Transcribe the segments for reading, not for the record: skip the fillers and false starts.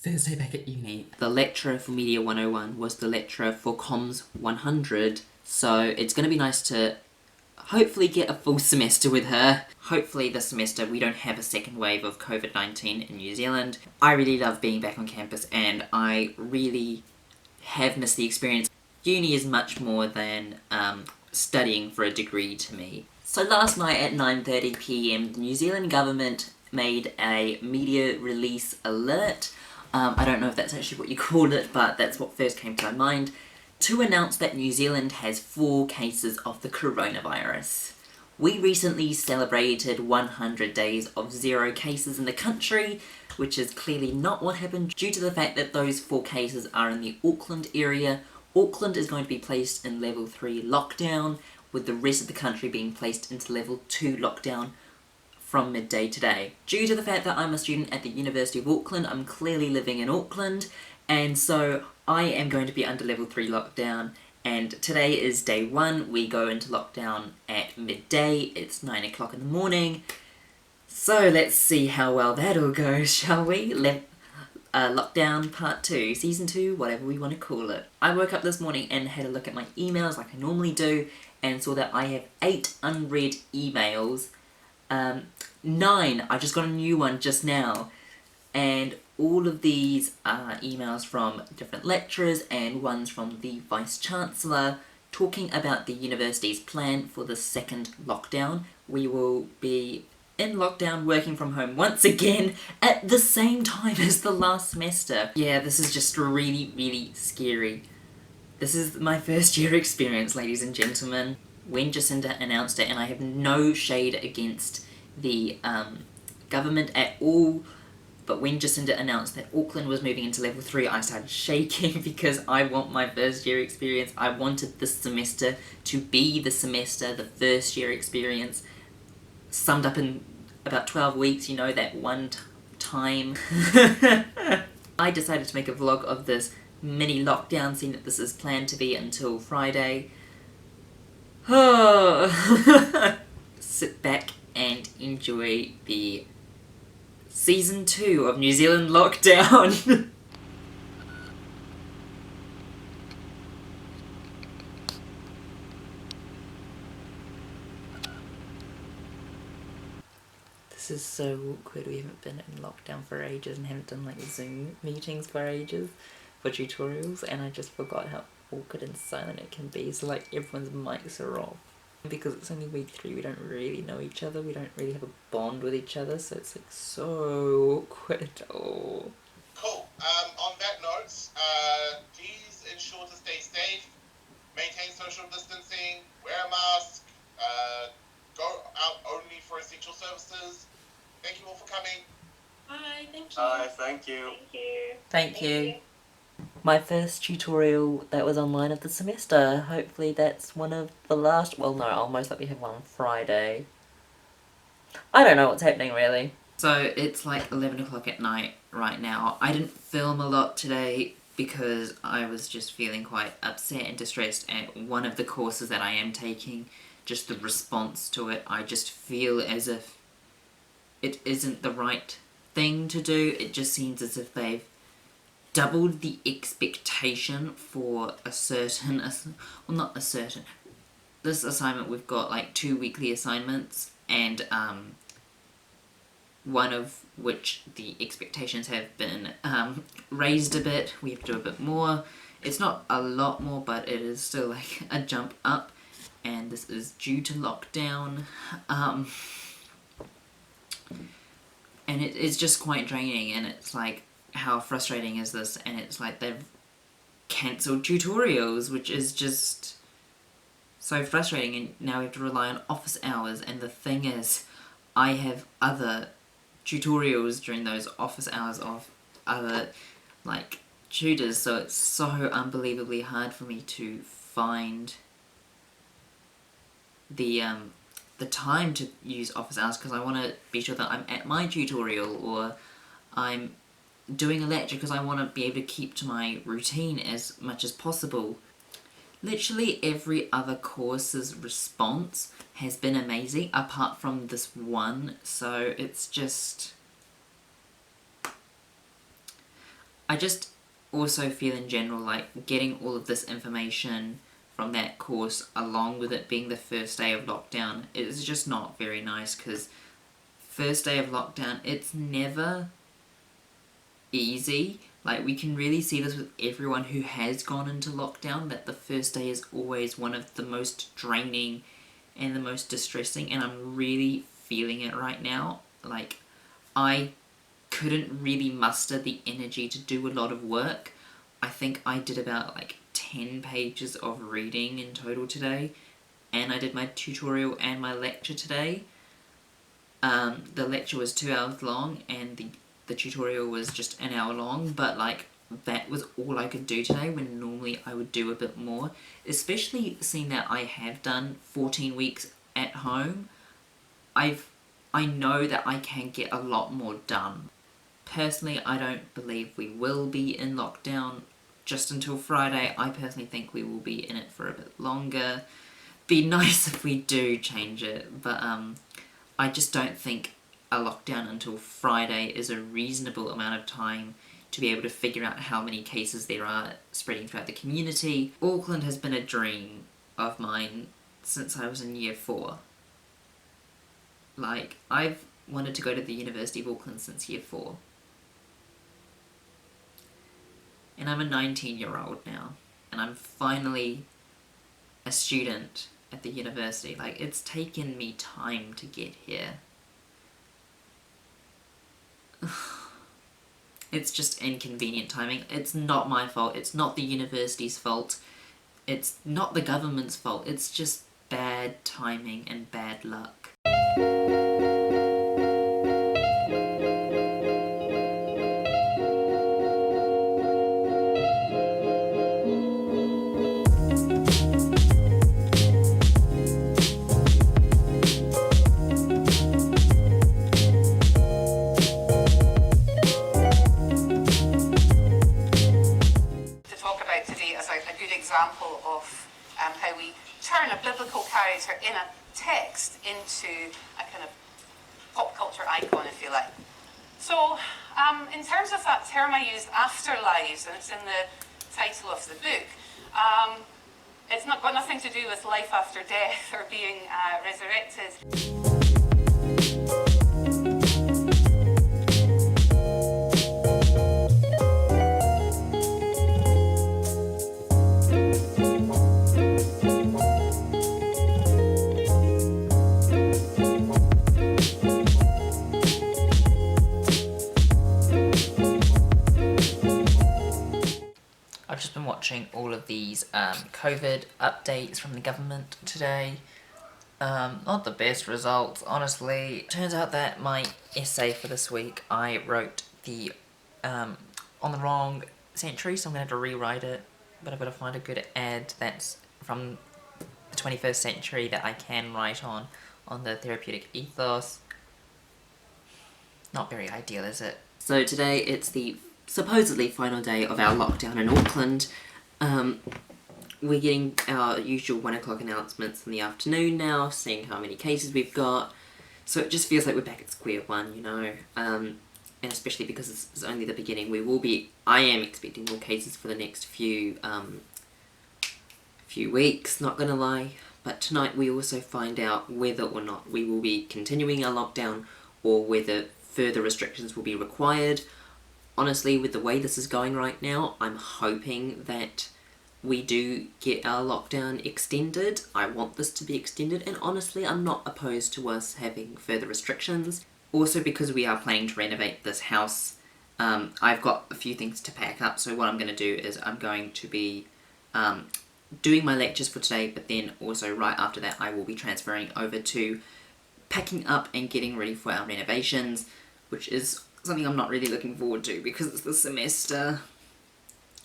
First day back at uni. The lecturer for Media 101 was the lecturer for Comms 100, so it's going to be nice to hopefully get a full semester with her. Hopefully this semester we don't have a second wave of COVID-19 in New Zealand. I really love being back on campus and I really have missed the experience. Uni is much more than studying for a degree to me. So last night at 9:30 PM, the New Zealand government made a media release alert. I don't know if that's actually what you called it, but that's what first came to my mind, to announce that New Zealand has 4 cases of the coronavirus. We recently celebrated 100 days of 0 cases in the country, which is clearly not what happened due to the fact that those 4 cases are in the Auckland area. Auckland is going to be placed in level 3 lockdown, with the rest of the country being placed into level 2 lockdown from midday today. Due to the fact that I'm a student at the University of Auckland, I'm clearly living in Auckland, and so I am going to be under level 3 lockdown, and today is day 1. We go into lockdown at midday. It's 9 o'clock in the morning. So let's see how well that all goes, shall we? Lockdown part 2, season 2, whatever we want to call it. I woke up this morning and had a look at my emails like I normally do, and saw that I have 8 unread emails. 9, I just got a new one just now, and all of these are emails from different lecturers and ones from the Vice-Chancellor talking about the university's plan for the second lockdown. We will be in lockdown working from home once again at the same time as the last semester. Yeah, this is just really, really scary. This is my first year experience, ladies and gentlemen. When Jacinda announced it, and I have no shade against the government at all, but when Jacinda announced that Auckland was moving into level 3, I started shaking because I want my first year experience. I wanted this semester to be the semester, the first year experience, summed up in about 12 weeks, you know, that one time. I decided to make a vlog of this mini lockdown, seeing that this is planned to be until Friday. Sit back and enjoy the season 2 of New Zealand lockdown. This is so awkward. We haven't been in lockdown for ages and haven't done like Zoom meetings for ages for tutorials, and I just forgot how awkward and silent it can be, so like everyone's mics are off. Because it's only week 3, we don't really know each other, we don't really have a bond with each other, so it's like so awkward. Oh. Cool. On that note, please ensure to stay safe, maintain social distancing, wear a mask, go out only for essential services. Thank you all for coming. Hi, thank you. Hi, thank you. Thank you. My first tutorial that was online of the semester. Hopefully that's one of the last. Well, no, I'll most likely have one on Friday. I don't know what's happening really. So it's like 11 o'clock at night right now. I didn't film a lot today because I was just feeling quite upset and distressed at one of the courses that I am taking. Just the response to it. I just feel as if it isn't the right thing to do. It just seems as if they've doubled the expectation for a certain, well, not a certain, this assignment we've got like 2 weekly assignments, and one of which the expectations have been raised a bit. We have to do a bit more. It's not a lot more, but it is still like a jump up, and this is due to lockdown. And it is just quite draining, and it's like, how frustrating is this? And it's like they've cancelled tutorials, which is just so frustrating, and now we have to rely on office hours. And the thing is, I have other tutorials during those office hours of other like tutors, so it's so unbelievably hard for me to find the time to use office hours, because I want to be sure that I'm at my tutorial or I'm doing a lecture, because I want to be able to keep to my routine as much as possible. Literally every other course's response has been amazing, apart from this one, so it's just... I just also feel in general like getting all of this information from that course along with it being the first day of lockdown is just not very nice, because first day of lockdown, it's never easy. Like, we can really see this with everyone who has gone into lockdown, that the first day is always one of the most draining and the most distressing, and I'm really feeling it right now. Like, I couldn't really muster the energy to do a lot of work. I think I did about like 10 pages of reading in total today, and I did my tutorial and my lecture today. The lecture was 2 hours long, and the tutorial was just an hour long, but like, that was all I could do today, when normally I would do a bit more. Especially seeing that I have done 14 weeks at home, I know that I can get a lot more done. Personally, I don't believe we will be in lockdown just until Friday. I personally think we will be in it for a bit longer. Be nice if we do change it, but I just don't think a lockdown until Friday is a reasonable amount of time to be able to figure out how many cases there are spreading throughout the community. Auckland has been a dream of mine since I was in year 4. Like, I've wanted to go to the University of Auckland since year 4. And I'm a 19-year-old now, and I'm finally a student at the university. Like, it's taken me time to get here. It's just inconvenient timing. It's not my fault. It's not the university's fault. It's not the government's fault. It's just bad timing and bad luck. Example of how we turn a biblical character in a text into a kind of pop culture icon, if you like. So, in terms of that term I used, afterlives, and it's in the title of the book, it's not got nothing to do with life after death or being resurrected. I've just been watching all of these COVID updates from the government today. Not the best results, honestly. Turns out that my essay for this week, I wrote the on the wrong century, so I'm going to have to rewrite it. But I've got to find a good ad that's from the 21st century that I can write on the therapeutic ethos. Not very ideal, is it? So today it's the supposedly final day of our lockdown in Auckland. We're getting our usual 1 o'clock announcements in the afternoon now, seeing how many cases we've got. So it just feels like we're back at square one, you know. And especially because it's only the beginning, I am expecting more cases for the next few weeks, not gonna lie. But tonight we also find out whether or not we will be continuing our lockdown or whether further restrictions will be required. Honestly, with the way this is going right now, I'm hoping that we do get our lockdown extended. I want this to be extended, and honestly, I'm not opposed to us having further restrictions. Also, because we are planning to renovate this house, I've got a few things to pack up, so what I'm going to do is I'm going to be doing my lectures for today, but then also right after that I will be transferring over to packing up and getting ready for our renovations, which is something I'm not really looking forward to because it's the semester.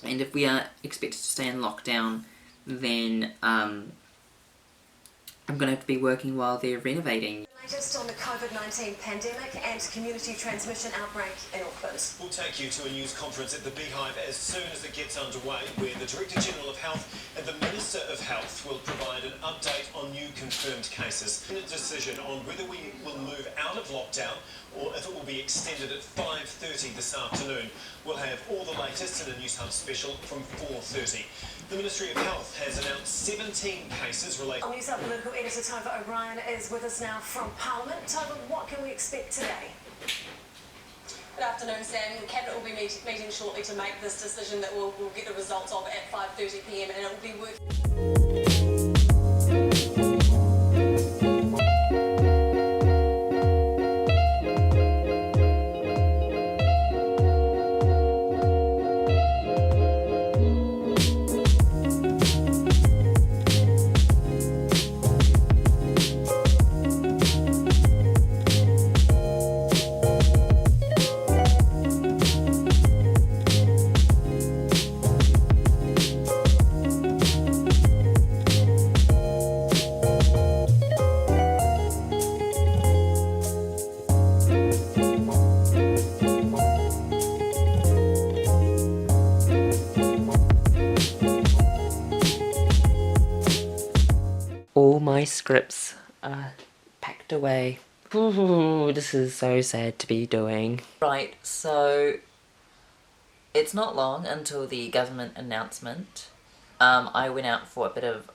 And if we are expected to stay in lockdown, then I'm going to have to be working while they're renovating. Latest on the COVID-19 pandemic and community transmission outbreak in Auckland. We'll take you to a news conference at the Beehive as soon as it gets underway, where the Director General of Health and the Minister of Health will provide an update on new confirmed cases. A decision on whether we will move out of lockdown or if it will be extended at 5:30 this afternoon. We'll have all the latest in a News Hub special from 4:30. The Ministry of Health has announced 17 cases related. News Hub political editor Tova O'Brien is with us now from Parliament. Tova, what can we expect today? Good afternoon, Sam. The Cabinet will be meeting shortly to make this decision that we'll get the results of at 5:30 p.m. and it will be worth. All my scripts are packed away. Ooh, this is so sad to be doing. Right, so it's not long until the government announcement. I went out for a bit of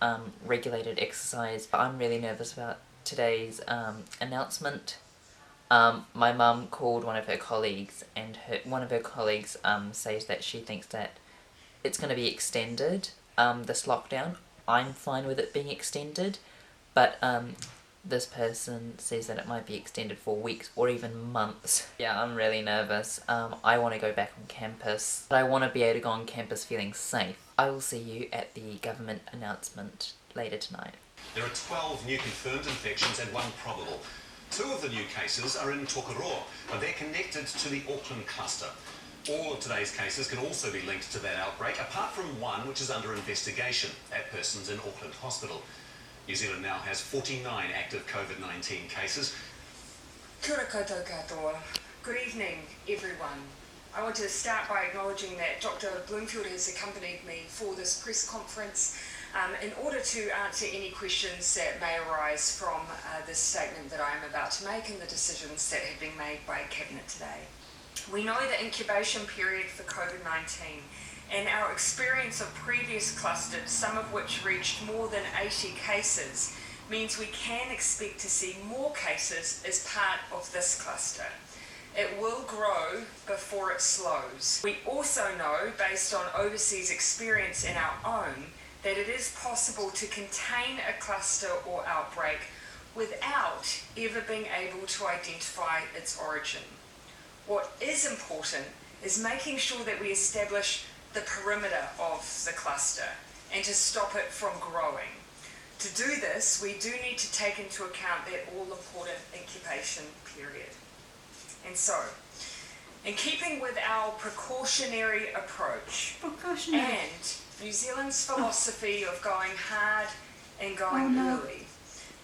regulated exercise, but I'm really nervous about today's announcement. My mum called one of her colleagues, and one of her colleagues says that she thinks that it's going to be extended, this lockdown. I'm fine with it being extended, but this person says that it might be extended for weeks or even months. Yeah, I'm really nervous. I want to go back on campus, but I want to be able to go on campus feeling safe. I will see you at the government announcement later tonight. There are 12 new confirmed infections and 1 probable. 2 of the new cases are in Tokoroa, but they're connected to the Auckland cluster. All of today's cases can also be linked to that outbreak, apart from 1 which is under investigation. That person's in Auckland Hospital. New Zealand now has 49 active COVID-19 cases. Kia ora koutou katoa. Good evening, everyone. I want to start by acknowledging that Dr. Bloomfield has accompanied me for this press conference in order to answer any questions that may arise from this statement that I am about to make and the decisions that have been made by Cabinet today. We know the incubation period for COVID-19 and our experience of previous clusters, some of which reached more than 80 cases, means we can expect to see more cases as part of this cluster. It will grow before it slows. We also know, based on overseas experience and our own, that it is possible to contain a cluster or outbreak without ever being able to identify its origin. What is important is making sure that we establish the perimeter of the cluster and to stop it from growing. To do this, we do need to take into account that all-important incubation period. And so, in keeping with our precautionary approach and New Zealand's philosophy of going hard and going early,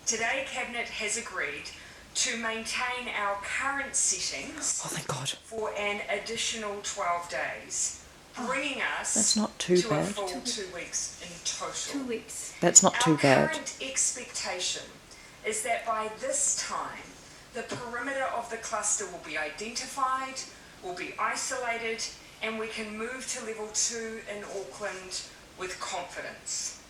today Cabinet has agreed to maintain our current settings for an additional 12 days, bringing us That's not too to bad. a full 2 weeks in total. 2 weeks. That's not too bad. Our current expectation is that by this time, the perimeter of the cluster will be identified, will be isolated, and we can move to level 2 in Auckland with confidence.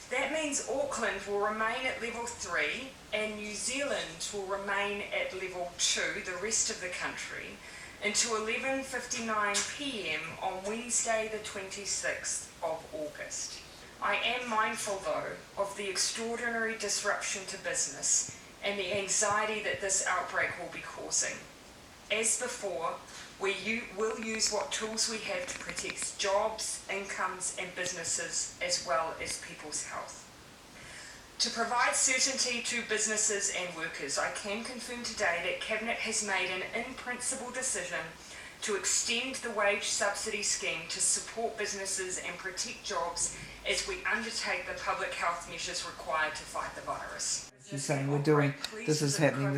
That means Auckland will remain at level 3 and New Zealand will remain at level 2, the rest of the country, until 11:59 p.m. on Wednesday the 26th of August. I am mindful though of the extraordinary disruption to business and the anxiety that this outbreak will be causing. As before, we will use what tools we have to protect jobs, incomes and businesses as well as people's health. To provide certainty to businesses and workers, I can confirm today that Cabinet has made an in-principle decision to extend the wage subsidy scheme to support businesses and protect jobs as we undertake the public health measures required to fight the virus. She's saying we're doing, this is happening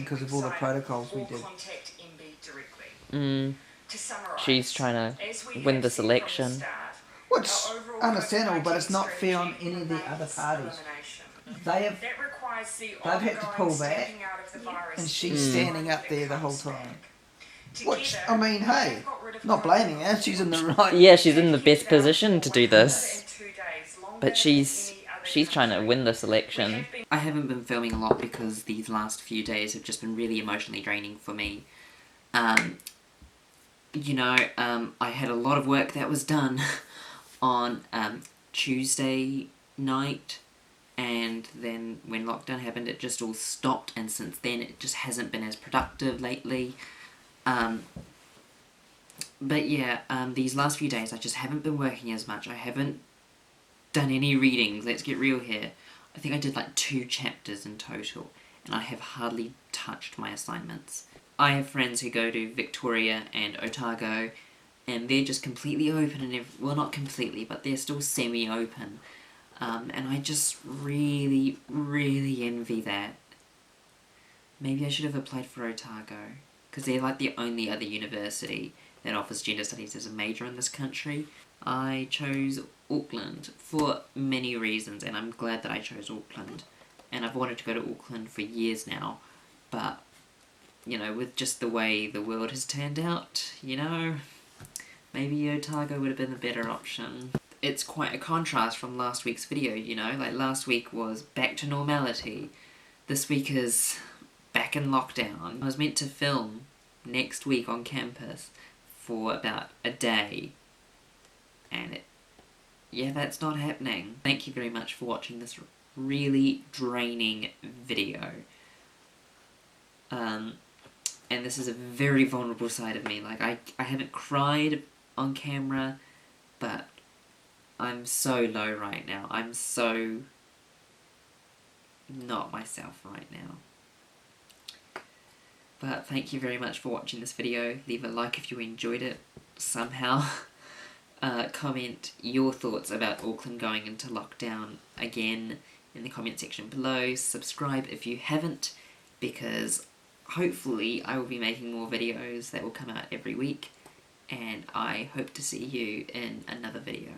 because of all the protocols we did. Contact MB directly. To summarise, She's trying to as we win have this said from the election. start, Which our overall understandable, but COVID-19 it's not fair on strategy any of the other remains parties. elimination. They have That requires minimise the They've had to pull ongoing back, stamping out of the virus. and she's standing up there the whole Together, time. Which, I mean, they've hey, got rid of not blaming her, she's in the right. Yeah, she's in the best position to do this. 102 days, longer But than she's any other trying to country. win this We election. have been I haven't been filming a lot because these last few days have just been really emotionally draining for me. You know, I had a lot of work that was done on Tuesday night, and then when lockdown happened it just all stopped, and since then it just hasn't been as productive lately. But yeah, these last few days I just haven't been working as much. I haven't done any readings, let's get real here. I think I did like 2 chapters in total, and I have hardly touched my assignments. I have friends who go to Victoria and Otago, and they're just completely open, and well, not completely, but they're still semi-open. And I just really, really envy that. Maybe I should have applied for Otago, because they're like the only other university that offers gender studies as a major in this country. I chose Auckland for many reasons, and I'm glad that I chose Auckland. And I've wanted to go to Auckland for years now, but, you know, with just the way the world has turned out, you know, maybe Otago would have been the better option. It's quite a contrast from last week's video, you know, like last week was back to normality. This week is back in lockdown. I was meant to film next week on campus for about a day, and yeah, that's not happening. Thank you very much for watching this really draining video. And this is a very vulnerable side of me. Like, I haven't cried on camera, but I'm so low right now. I'm so not myself right now. But thank you very much for watching this video. Leave a like if you enjoyed it somehow. Comment your thoughts about Auckland going into lockdown again in the comment section below. Subscribe if you haven't, because hopefully I will be making more videos that will come out every week, and I hope to see you in another video.